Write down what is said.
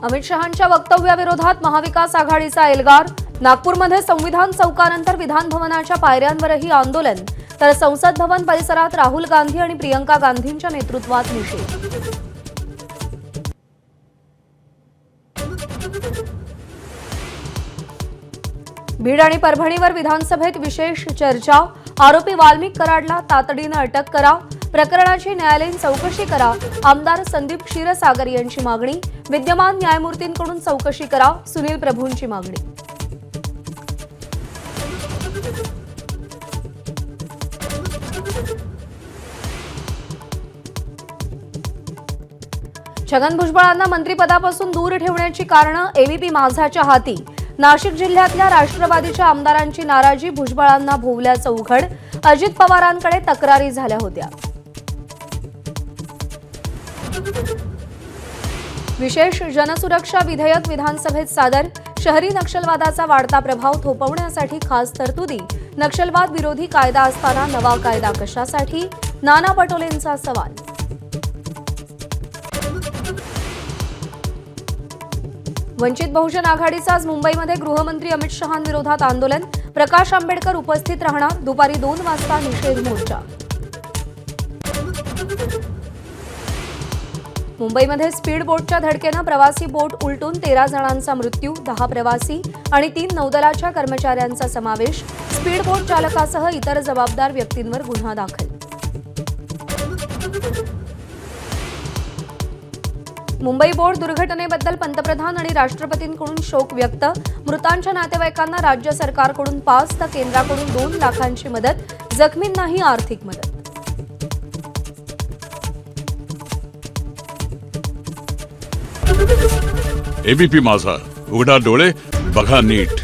अमित शहांच्या वक्तव्याविरोधात महाविकास आघाडीचा एल्गार। नागपूरमध्ये संविधान चौकानंतर विधान भवनाच्या पायऱ्यांवरही आंदोलन, तर संसद भवन परिसरात राहुल गांधी आणि प्रियंका गांधींच्या नेतृत्वात निषेध। बीड आणि परभणीवर विधानसभेत विशेष चर्चा। आरोपी वाल्मिक कराडला तातडीने अटक करा, प्रकरणाची न्यायालयीन चौकशी करा। आमदार संदीप क्षीरसागर यांची मागणी। विद्यमान न्यायमूर्तींकडून चौकशी करा, सुनील प्रभूंची मागणी। छगन भुजबळांना मंत्रिपदापासून दूर ठेवण्याची कारणं एबीपी माझाच्या हाती। नाशिक जिल्ह्यातल्या राष्ट्रवादीच्या आमदारांची नाराजी, भुजबळांना भोवल्याचं उघड। अजित पवारांकडे तक्रारी झाल्या होत्या। विशेष जनसुरक्षा विधेयक विधानसभेत सादर। शहरी नक्षलवादाचा वाढता प्रभाव थोपवण्यासाठी खास तरतुदी। नक्षलवाद विरोधी कायदा असताना नवा कायदा कशासाठी? नाना पटोलेंचा सवाल। वंचित बहुजन आघाडीचं आज मुंबईमध्ये गृहमंत्री अमित शहांविरोधात आंदोलन। प्रकाश आंबेडकर उपस्थित राहणार। दुपारी 2 वाजता निषेध मोर्चा। मुंबईमध्ये स्पीड बोटच्या धडकेनं प्रवासी बोट उलटून 13 जणांचा मृत्यू, 10 प्रवासी आणि 3 नौदलाच्या कर्मचाऱ्यांचा समावेश। स्पीड बोट चालकासह इतर जबाबदार व्यक्तींवर गुन्हा दाखल। मुंबई बोट दुर्घटनेबद्दल पंतप्रधान आणि राष्ट्रपतींकडून शोक व्यक्त। मृतांच्या नातेवाईकांना राज्य सरकारकडून 5 तर केंद्राकडून 2 लाखांची मदत। जखमींनाही आर्थिक मदत। एबीपी माझा, उघडा डोळे बघा नीट।